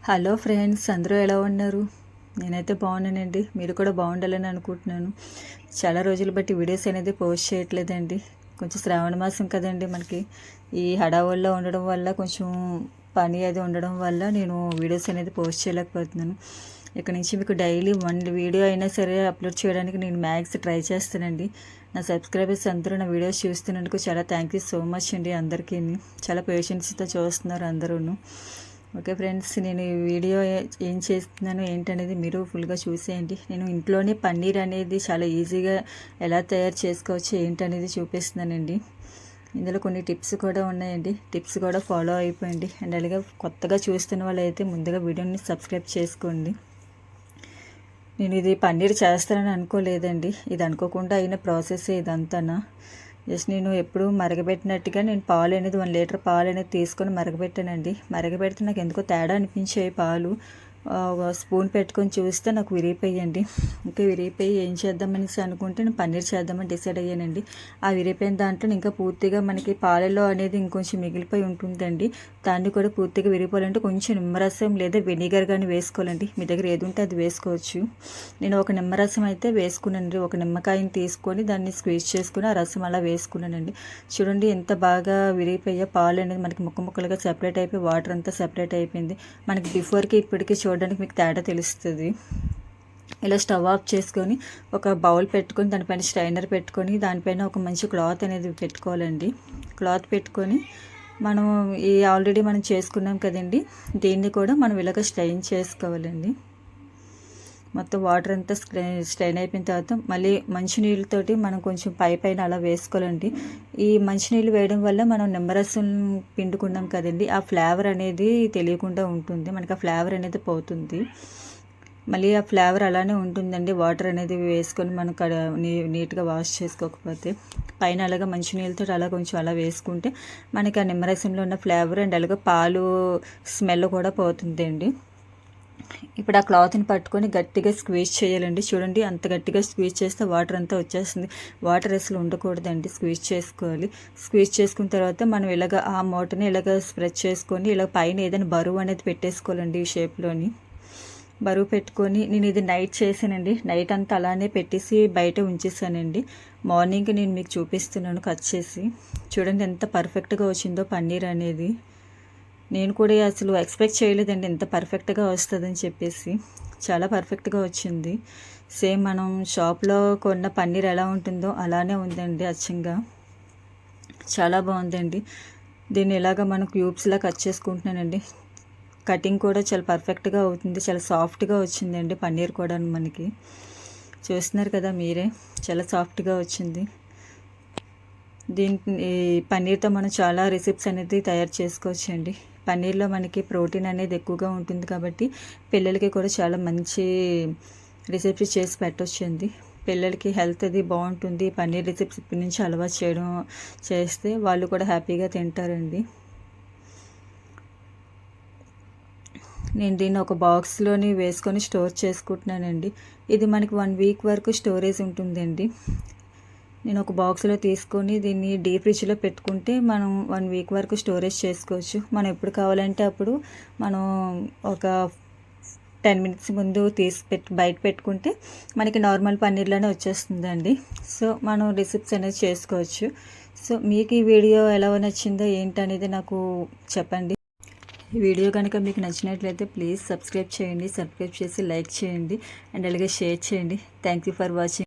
Hello friends, అందరూ ఎలా ఉన్నారు? నేనైతే బాగున్నానండి. మీరు కూడా బాగుండాలని అనుకుంటున్నాను. చాలా రోజులు బట్టి వీడియోస్ అనేది పోస్ట్ చేయట్లేదండి. కొంచెం శ్రావణ మాసం కదండి, మనకి ఈ హడావుల్లో ఉండడం వల్ల, కొంచెం పని అది ఉండడం వల్ల నేను వీడియోస్ అనేది పోస్ట్ చేయలేకపోతున్నాను. ఇక్కడ నుంచి మీకు డైలీ వన్ వీడియో అయినా సరే అప్లోడ్ చేయడానికి నేను మ్యాక్స్ ట్రై చేస్తానండి. నా సబ్స్క్రైబర్స్ అందరూ నా వీడియోస్ చూస్తున్నందుకు చాలా థ్యాంక్ యూ సో మచ్ అండి. అందరికీ చాలా పేషెన్స్తో చూస్తున్నారు అందరూ. ఓకే ఫ్రెండ్స్, నేను ఈ వీడియో ఏం చేస్తున్నాను ఏంటనేది మీరు ఫుల్గా చూసేయండి. నేను ఇంట్లోనే పన్నీర్ అనేది చాలా ఈజీగా ఎలా తయారు చేసుకోవచ్చు ఏంటనేది చూపిస్తున్నానండి. ఇందులో కొన్ని టిప్స్ కూడా ఉన్నాయండి. టిప్స్ కూడా ఫాలో అయిపోయింది. అండ్ అలాగే కొత్తగా చూస్తున్న వాళ్ళు అయితే ముందుగా వీడియోని సబ్స్క్రైబ్ చేసుకోండి. నేను ఇది పన్నీర్ చేస్తానని అనుకోలేదండి. ఇది అనుకోకుండా అయిన ప్రాసెస్ ఇదంతా. జస్ట్ నేను ఎప్పుడు మరగబెట్టినట్టుగా నేను పాలు అనేది 1 లీటర్ పాలు అనేది తీసుకొని మరగబెట్టానండి. మరగబెడితే నాకు ఎందుకో తేడా అనిపించాయి పాలు. స్పూన్ పెట్టుకొని చూస్తే నాకు విరిగిపోయండి. ఇంకా విరిగిపోయి ఏం చేద్దామనేసి అనుకుంటే నేను పన్నీర్ చేద్దామని డిసైడ్ అయ్యానండి. ఆ విరిగిపోయిన దాంట్లో ఇంకా పూర్తిగా మనకి పాలలో అనేది ఇంకొంచెం మిగిలిపోయి ఉంటుందండి. దాన్ని కూడా పూర్తిగా విరిగిపోవాలంటే కొంచెం నిమ్మరసం లేదా వెనిగర్ కానీ వేసుకోవాలండి. మీ దగ్గర ఏది ఉంటే అది వేసుకోవచ్చు. నేను ఒక నిమ్మరసం అయితే వేసుకున్నానండి. ఒక నిమ్మకాయని తీసుకొని దాన్ని స్క్వీజ్ చేసుకుని ఆ రసం అలా వేసుకున్నానండి. చూడండి ఎంత బాగా విరిగిపోయా పాలు అనేది మనకి ముక్కలుగా సెపరేట్ అయిపోయి వాటర్ అంతా సెపరేట్ అయిపోయింది. మనకి బిఫోర్కి ఇప్పటికీ చూడడానికి మీకు తేడా తెలుస్తుంది. ఇలా స్టవ్ ఆఫ్ చేసుకొని ఒక బౌల్ పెట్టుకొని దానిపైన స్ట్రైనర్ పెట్టుకొని దానిపైన ఒక మంచి క్లాత్ అనేది పెట్టుకోవాలండి. క్లాత్ పెట్టుకొని మనం ఆల్రెడీ మనం చేసుకున్నాం కదండి, దీన్ని కూడా మనం ఇలాగ స్ట్రైన్ చేసుకోవాలండి. మొత్తం వాటర్ అంతా స్ట్రైన్ అయిపోయిన తర్వాత మళ్ళీ మంచినీళ్ళతోటి మనం కొంచెం పైన అలా వేసుకోవాలండి. ఈ మంచినీళ్ళు వేయడం వల్ల మనం నిమ్మరసం పిండుకున్నాం కదండి, ఆ ఫ్లేవర్ అనేది తెలియకుండా ఉంటుంది. మనకి ఆ ఫ్లేవర్ అనేది పోతుంది. మళ్ళీ ఆ ఫ్లేవర్ అలానే ఉంటుందండి. వాటర్ అనేది వేసుకొని మనం నీట్గా వాష్ చేసుకోకపోతే పైన అలాగా మంచినీళ్ళతో అలా కొంచెం అలా వేసుకుంటే మనకి ఆ నిమ్మరసంలో ఉన్న ఫ్లేవర్ అండ్ అలాగే పాలు స్మెల్ కూడా పోతుంది అండి. ఇప్పుడు ఆ క్లాత్ని పట్టుకొని గట్టిగా స్క్వీజ్ చేయాలండి. చూడండి అంత గట్టిగా స్క్వీజ్ చేస్తే వాటర్ అంతా వచ్చేస్తుంది. వాటర్ అసలు ఉండకూడదండి, స్క్వీజ్ చేసుకోవాలి. స్క్వీజ్ చేసుకున్న తర్వాత మనం ఇలాగ ఆ మూటని ఇలాగ స్ప్రెడ్ చేసుకొని ఇలా పైన ఏదైనా బరువు అనేది పెట్టేసుకోవాలండి. ఈ షేప్లోని బరువు పెట్టుకొని నేను ఇది నైట్ చేశానండి. నైట్ అంతా అలానే పెట్టేసి బయట ఉంచేసానండి. మార్నింగ్ నేను మీకు చూపిస్తున్నాను కట్ చేసి. చూడండి ఎంత పర్ఫెక్ట్గా వచ్చిందో పన్నీర్ అనేది. నేను కూడా అసలు ఎక్స్పెక్ట్ చేయలేదండి ఎంత పర్ఫెక్ట్గా వస్తుందని చెప్పేసి. చాలా పర్ఫెక్ట్గా వచ్చింది. సేమ్ మనం షాప్లో కొన్న పన్నీర్ ఎలా ఉంటుందో అలానే ఉందండి అచ్చంగా. చాలా బాగుందండి. దీన్ని ఇలాగ మనం క్యూబ్స్లా కట్ చేసుకుంటున్నానండి. కటింగ్ కూడా చాలా పర్ఫెక్ట్గా అవుతుంది. చాలా సాఫ్ట్గా వచ్చిందండి పన్నీర్ కూడా. మనకి చూస్తున్నారు కదా మీరే, చాలా సాఫ్ట్గా వచ్చింది. ఈ పన్నీర్తో మనం చాలా రెసిపీస్ అనేది తయారు చేసుకోవచ్చండి. పన్నీర్లో మనకి ప్రోటీన్ అనేది ఎక్కువగా ఉంటుంది కాబట్టి పిల్లలకి కూడా చాలా మంచి రెసిపీస్ చేసి పెట్టవచ్చండి. పిల్లలకి హెల్త్ అది బాగుంటుంది. పన్నీర్ రెసిపీస్ ఇప్పటి నుంచి అలవాటు చేస్తే వాళ్ళు కూడా హ్యాపీగా తింటారండి. నేను దీన్ని ఒక బాక్స్లోని వేసుకొని స్టోర్ చేసుకుంటున్నానండి. ఇది మనకి 1 వీక్ వరకు స్టోరేజ్ ఉంటుందండి. నేను ఒక బాక్స్లో తీసుకొని దీన్ని డీప్ ఫ్రిడ్జ్లో పెట్టుకుంటే మనం 1 వీక్ వరకు స్టోరేజ్ చేసుకోవచ్చు. మనం ఎప్పుడు కావాలంటే అప్పుడు మనం ఒక 10 మినిట్స్ ముందు బయట పెట్టుకుంటే మనకి నార్మల్ పన్నీర్లోనే వచ్చేస్తుందండి. సో మనం రెసిపీస్ అనేది చేసుకోవచ్చు. సో మీకు ఈ వీడియో ఎలా నచ్చిందో ఏంటనేది నాకు చెప్పండి. ఈ వీడియో కనుక మీకు నచ్చినట్లయితే ప్లీజ్ సబ్స్క్రైబ్ చేయండి. సబ్స్క్రైబ్ చేసి లైక్ చేయండి అండ్ అలాగే షేర్ చేయండి. Thank you for watching.